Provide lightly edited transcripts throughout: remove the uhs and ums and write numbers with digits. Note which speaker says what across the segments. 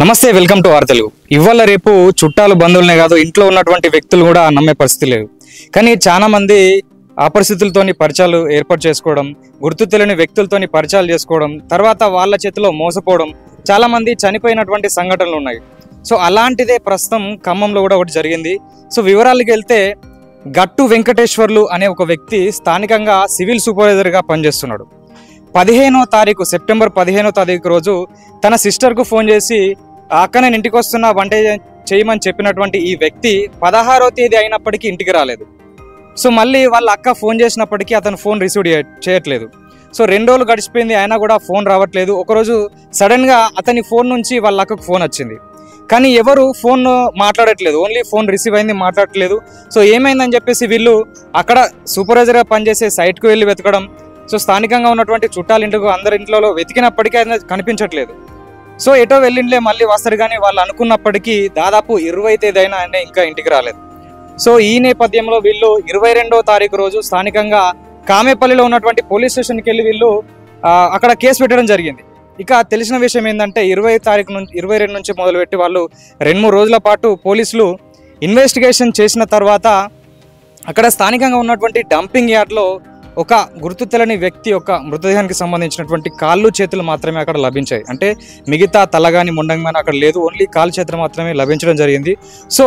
Speaker 1: నమస్తే, welcome to are Telugu. ఇవాళ రేపు చుట్టాలు బంధువులనే కాదు, ఇంట్లో ఉన్నటువంటి వ్యక్తులు కూడా నమ్మే పరిస్థితి లేదు. కానీ చాలా మంది అపరిస్థితులతోని పరిచయాలు ఏర్పాటు చేసుకోవడం, గుర్తు తెలియని వ్యక్తులతోని పరిచయాలు చేసుకోవడం, తర్వాత వాళ్ళ చేతిలో మోసపోవడం, చాలా మంది చనిపోయినటువంటి సంఘటనలు ఉన్నాయి. సో అలాంటిదే ప్రస్తుతం ఖమ్మంలో కూడా ఒకటి జరిగింది. సో వివరాలకు వెళ్తే, గట్టు వెంకటేశ్వర్లు అనే ఒక వ్యక్తి స్థానికంగా సివిల్ సూపర్వైజర్గా పనిచేస్తున్నాడు. సెప్టెంబర్ 15వ తారీఖు రోజు తన సిస్టర్కు ఫోన్ చేసి, అక్క నేను ఇంటికి వస్తున్నా, వంట చేయమని చెప్పినటువంటి ఈ వ్యక్తి 16వ తేదీ అయినప్పటికీ ఇంటికి రాలేదు. సో మళ్ళీ వాళ్ళ అక్క ఫోన్ చేసినప్పటికీ అతను ఫోన్ రిసీవ్ చేయట్లేదు. సో 2 రోజులు గడిచిపోయింది, అయినా కూడా ఫోన్ రావట్లేదు. ఒకరోజు సడన్గా అతని ఫోన్ నుంచి వాళ్ళ అక్కకు ఫోన్ వచ్చింది, కానీ ఎవరు ఫోన్ మాట్లాడట్లేదు, ఓన్లీ ఫోన్ రిసీవ్ అయింది, మాట్లాడట్లేదు. సో ఏమైందని చెప్పేసి వీళ్ళు అక్కడ సూపర్వైజర్గా పనిచేసే సైట్కు వెళ్ళి వెతకడం, సో స్థానికంగా ఉన్నటువంటి చుట్టాల ఇంటికి అందరి ఇంట్లో వెతికినప్పటికీ ఆయన కనిపించట్లేదు. సో ఎటో వెళ్ళిండ్లే, మళ్ళీ వస్తారు కానీ వాళ్ళు అనుకున్నప్పటికీ దాదాపు 20వ తేదీ అయినా ఆయన ఇంకా ఇంటికి రాలేదు. సో ఈ నేపథ్యంలో వీళ్ళు 22వ తారీఖు రోజు స్థానికంగా కామేపల్లిలో ఉన్నటువంటి పోలీస్ స్టేషన్కి వెళ్ళి వీళ్ళు అక్కడ కేసు పెట్టడం జరిగింది. ఇక తెలిసిన విషయం ఏంటంటే, 22 నుంచి మొదలుపెట్టి వాళ్ళు 2-3 రోజుల పాటు పోలీసులు ఇన్వెస్టిగేషన్ చేసిన తర్వాత అక్కడ స్థానికంగా ఉన్నటువంటి డంపింగ్ యార్డ్లో ఒక గుర్తు తెలియని వ్యక్తి యొక్క మృతదేహానికి సంబంధించినటువంటి కాళ్ళు చేతులు మాత్రమే అక్కడ లభించాయి. అంటే మిగతా తలగాని ముండంగాని అక్కడ లేదు, ఓన్లీ కాళ్ళు చేతులు మాత్రమే లభించడం జరిగింది. సో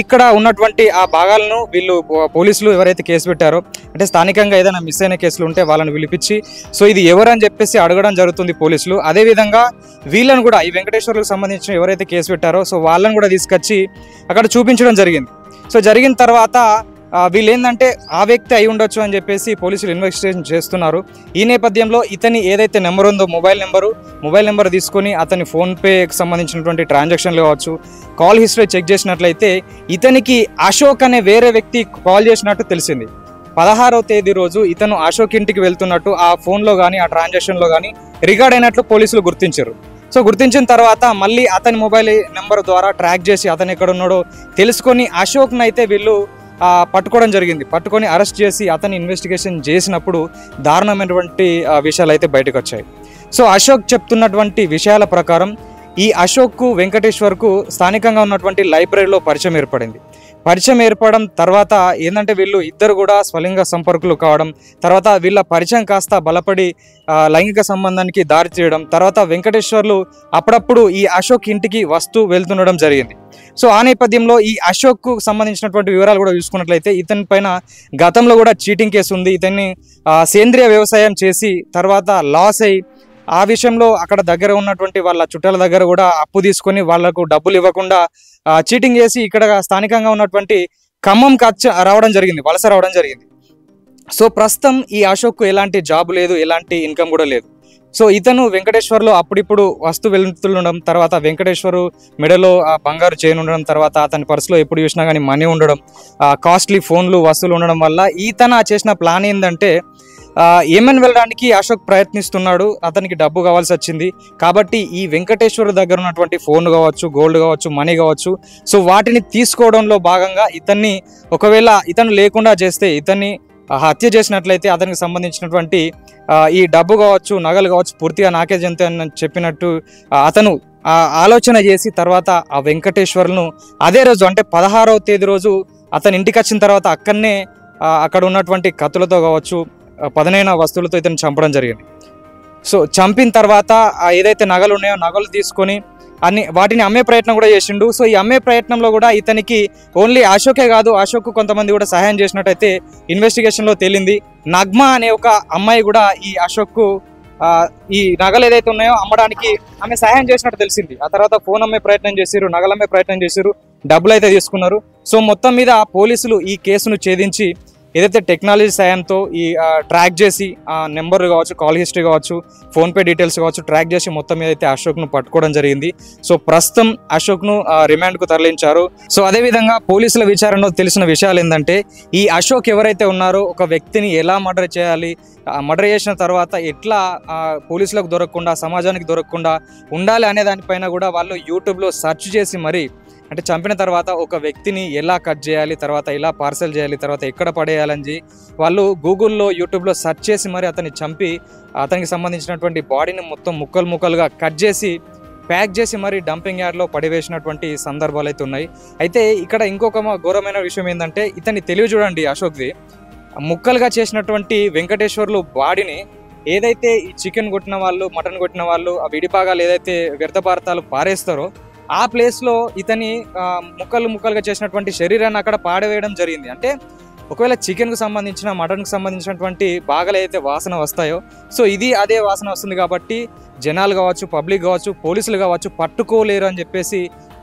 Speaker 1: ఇక్కడ ఉన్నటువంటి ఆ భాగాలను వీళ్ళు పోలీసులు ఎవరైతే కేసు పెట్టారో, అంటే స్థానికంగా ఏదైనా మిస్ అయిన కేసులు ఉంటే వాళ్ళని పిలిపించి సో ఇది ఎవరని చెప్పేసి అడగడం జరుగుతుంది పోలీసులు. అదేవిధంగా వీళ్ళని కూడా, ఈ వెంకటేశ్వర్లకు సంబంధించిన ఎవరైతే కేసు పెట్టారో సో వాళ్ళని కూడా తీసుకొచ్చి అక్కడ చూపించడం జరిగింది. సో జరిగిన తర్వాత వీళ్ళు ఏంటంటే ఆ వ్యక్తి అయి ఉండొచ్చు అని చెప్పేసి పోలీసులు ఇన్వెస్టిగేషన్ చేస్తున్నారు. ఈ నేపథ్యంలో ఇతని ఏదైతే నెంబర్ ఉందో మొబైల్ నెంబర్ తీసుకొని అతని ఫోన్పేకి సంబంధించినటువంటి ట్రాన్సాక్షన్లు కావచ్చు, కాల్ హిస్టరీ చెక్ చేసినట్లయితే ఇతనికి అశోక్ అనే వేరే వ్యక్తి కాల్ చేసినట్టు తెలిసింది. 16వ తేదీ రోజు ఇతను అశోక్ ఇంటికి వెళ్తున్నట్టు ఆ ఫోన్లో కానీ ఆ ట్రాన్సాక్షన్లో కానీ రికార్డ్ అయినట్లు పోలీసులు గుర్తించారు. సో గుర్తించిన తర్వాత మళ్ళీ అతని మొబైల్ నెంబర్ ద్వారా ట్రాక్ చేసి అతను ఎక్కడ ఉన్నాడో తెలుసుకొని అశోక్ని అయితే వీళ్ళు పట్టుకోవడం జరిగింది. పట్టుకొని అరెస్ట్ చేసి అతని ఇన్వెస్టిగేషన్ చేసినప్పుడు దారుణమైనటువంటి విషయాలు అయితే బయటకు వచ్చాయి. సో అశోక్ చెప్తున్నటువంటి విషయాల ప్రకారం ఈ అశోక్కు వెంకటేశ్వర్కు స్థానికంగా ఉన్నటువంటి లైబ్రరీలో పరిచయం ఏర్పడడం తర్వాత ఏంటంటే వీళ్ళు ఇద్దరు కూడా స్వలింగ సంపర్కులు కావడం, తర్వాత వీళ్ళ పరిచయం కాస్త బలపడి లైంగిక సంబంధానికి దారి తీయడం, తర్వాత వెంకటేశ్వర్లు అప్పుడప్పుడు ఈ అశోక్ ఇంటికి వస్తూ వెళ్తుండడం జరిగింది. సో ఆ నేపథ్యంలో ఈ అశోక్కు సంబంధించినటువంటి వివరాలు కూడా చూసుకున్నట్లయితే ఇతని పైన గతంలో కూడా చీటింగ్ కేసు ఉంది. ఇతన్ని సేంద్రియ వ్యవసాయం చేసి తర్వాత లాస్ అయ్యి ఆ విషయంలో అక్కడ దగ్గర ఉన్నటువంటి వాళ్ళ చుట్టాల దగ్గర కూడా అప్పు తీసుకొని వాళ్లకు డబ్బులు ఇవ్వకుండా చీటింగ్ చేసి ఇక్కడ స్థానికంగా ఉన్నటువంటి ఖమ్మంకి వలస రావడం జరిగింది. సో ప్రస్తుతం ఈ అశోక్కు ఎలాంటి జాబ్ లేదు, ఎలాంటి ఇన్కమ్ కూడా లేదు. సో ఇతను వెంకటేశ్వర్లో అప్పుడిప్పుడు వస్తూ వెళ్తుండడం, తర్వాత వెంకటేశ్వరు మెడలో బంగారు చైన్ ఉండడం, తర్వాత అతని పర్సులో ఎప్పుడు చూసినా కానీ మనీ ఉండడం, కాస్ట్లీ ఫోన్లు వస్తువులు ఉండడం వల్ల ఈతన చేసిన ప్లాన్ ఏంటంటే ఏమని వెళ్ళడానికి అశోక్ ప్రయత్నిస్తున్నాడు. అతనికి డబ్బు కావాల్సి వచ్చింది కాబట్టి ఈ వెంకటేశ్వర దగ్గర ఉన్నటువంటి ఫోన్ కావచ్చు, గోల్డ్ కావచ్చు, మనీ కావచ్చు, సో వాటిని తీసుకోవడంలో భాగంగా ఇతన్ని ఒకవేళ ఇతను లేకుండా చేస్తే, ఇతన్ని హత్య చేసినట్లయితే అతనికి సంబంధించినటువంటి ఈ డబ్బు కావచ్చు, నగలు కావచ్చు పూర్తిగా నాకే జంతే అని చెప్పినట్టు అతను ఆలోచన చేసి తర్వాత ఆ వెంకటేశ్వర్లను అదే రోజు అంటే 16వ తేదీ రోజు అతని ఇంటికి వచ్చిన తర్వాత అక్కడ ఉన్నటువంటి కత్తులతో కావచ్చు, పదునైన వస్తువులతో ఇతను చంపడం జరిగింది. సో చంపిన తర్వాత ఏదైతే నగలు ఉన్నాయో నగలు తీసుకొని వాటిని అమ్మే ప్రయత్నం కూడా చేసిండు. సో ఈ అమ్మే ప్రయత్నంలో కూడా ఇతనికి ఓన్లీ అశోకే కాదు, అశోక్ కొంతమంది కూడా సహాయం చేసినట్టయితే ఇన్వెస్టిగేషన్లో తేలింది. నగ్మా అనే ఒక అమ్మాయి కూడా ఈ అశోక్కు ఈ నగలు ఏదైతే ఉన్నాయో అమ్మడానికి ఆమె సహాయం చేసినట్టు తెలిసింది. ఆ తర్వాత ఫోన్ అమ్మే ప్రయత్నం చేసిరు, నగలు అమ్మే ప్రయత్నం చేసిరు, డబ్బులు అయితే తీసుకున్నారు. సో మొత్తం మీద పోలీసులు ఈ కేసును ఛేదించి ఏదైతే టెక్నాలజీ సాయంతో ఈ ట్రాక్ చేసి నెంబర్ కావచ్చు, కాల్ హిస్టరీ కావచ్చు, ఫోన్పే డీటెయిల్స్ కావచ్చు ట్రాక్ చేసి మొత్తం మీద అయితే అశోక్ను పట్టుకోవడం జరిగింది. సో ప్రస్తుతం అశోక్ను రిమాండ్కు తరలించారు. సో అదేవిధంగా పోలీసుల విచారణలో తెలిసిన విషయాలు ఏంటంటే, ఈ అశోక్ ఎవరైతే ఉన్నారో ఒక వ్యక్తిని ఎలా మర్డర్ చేయాలి, మర్డర్ చేసిన తర్వాత ఎట్లా పోలీసులకు దొరకకుండా, సమాజానికి దొరకకుండా ఉండాలి అనే దానిపైన కూడా వాళ్ళు యూట్యూబ్లో సెర్చ్ చేసి మరి అంటే చంపిన తర్వాత ఒక వ్యక్తిని ఎలా కట్ చేయాలి, తర్వాత ఎలా పార్సల్ చేయాలి, తర్వాత ఎక్కడ పడేయాలని వాళ్ళు గూగుల్లో, యూట్యూబ్లో సెర్చ్ చేసి మరి అతన్ని చంపి అతనికి సంబంధించినటువంటి బాడీని మొత్తం ముక్కలుగా కట్ చేసి ప్యాక్ చేసి మరి డంపింగ్ యార్డ్లో పడివేసినటువంటి సందర్భాలు అయితే ఉన్నాయి. అయితే ఇక్కడ ఇంకొక ఘోరమైన విషయం ఏంటంటే ఇతని తెలివి చూడండి అశోక్ది. ముక్కలుగా చేసినటువంటి వెంకటేశ్వర్లు బాడీని ఏదైతే ఈ చికెన్ కొట్టిన వాళ్ళు, మటన్ కొట్టిన వాళ్ళు ఆ విడిభాగాలు ఏదైతే వ్యర్థ పదార్థాలు పారేస్తారో ఆ ప్లేస్లో ఇతని ముక్కలుగా చేసినటువంటి శరీరాన్ని అక్కడ పాడవేయడం జరిగింది. అంటే ఒకవేళ చికెన్కు సంబంధించిన, మటన్కు సంబంధించినటువంటి భాగాలు ఏదైతే వాసన వస్తాయో సో ఇది అదే వాసన వస్తుంది కాబట్టి జనాలు కావచ్చు, పబ్లిక్ కావచ్చు, పోలీసులు కావచ్చు పట్టుకోలేరు అని చెప్పేసి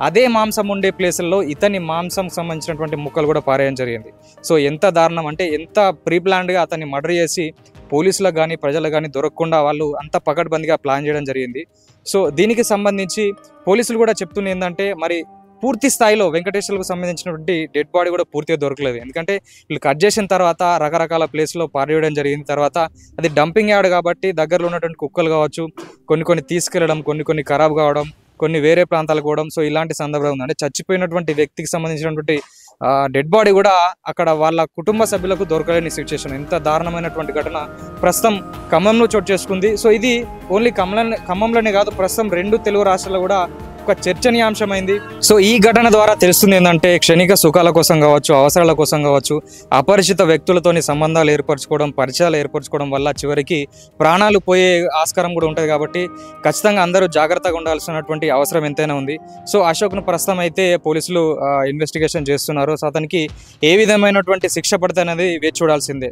Speaker 1: అదే మాంసం ఉండే ప్లేసుల్లో ఇతని మాంసం సంబంధించినటువంటి ముక్కలు కూడా పారేయడం జరిగింది. సో ఎంత దారుణం అంటే ఎంత ప్రీప్లాన్డ్గా అతన్ని మర్డర్ చేసి పోలీసులకు కానీ ప్రజలకు కానీ దొరకకుండా వాళ్ళు అంత పకడ్బందీగా ప్లాన్ చేయడం జరిగింది. సో దీనికి సంబంధించి పోలీసులు కూడా చెప్తుంది ఏంటంటే మరి పూర్తి స్థాయిలో వెంకటేశ్వర్లకు సంబంధించినటువంటి డెడ్ బాడీ కూడా పూర్తిగా దొరకలేదు. ఎందుకంటే వీళ్ళు కట్ చేసిన తర్వాత రకరకాల ప్లేస్లో పారేయడం జరిగిన తర్వాత అది డంపింగ్ యార్డ్ కాబట్టి దగ్గరలో ఉన్నటువంటి కుక్కలు కావచ్చు కొన్ని తీసుకెళ్లడం, కొన్ని ఖరాబ్ కావడం, కొన్ని వేరే ప్రాంతాలకు పోవడం. సో ఇలాంటి సందర్భం ఉంది. అంటే చచ్చిపోయినటువంటి వ్యక్తికి సంబంధించినటువంటి డెడ్ బాడీ కూడా అక్కడ వాళ్ళ కుటుంబ సభ్యులకు దొరకలేని సిచ్యువేషన్. ఇంత దారుణమైనటువంటి ఘటన ప్రస్తుతం ఖమ్మంలో చోటు చేసుకుంది. సో ఇది ఓన్లీ ఖమ్మంలోనే కాదు, ప్రస్తుతం 2 తెలుగు రాష్ట్రాల్లో కూడా ఒక చర్చనీయాంశమైంది. సో ఈ ఘటన ద్వారా తెలుస్తుంది ఏంటంటే క్షణిక సుఖాల కోసం కావచ్చు, అవసరాల కోసం కావచ్చు అపరిచిత వ్యక్తులతోని సంబంధాలు ఏర్పరచుకోవడం, పరిచయాలు ఏర్పరచుకోవడం వల్ల చివరికి ప్రాణాలు పోయే ఆస్కారం కూడా ఉంటుంది. కాబట్టి ఖచ్చితంగా అందరూ జాగ్రత్తగా ఉండాల్సినటువంటి అవసరం ఎంతైనా ఉంది. సో అశోక్ను ప్రస్తుతం అయితే పోలీసులు ఇన్వెస్టిగేషన్ చేస్తున్నారు. సో అతనికి ఏ విధమైనటువంటి శిక్ష పడితే అనేది వేచి చూడాల్సిందే.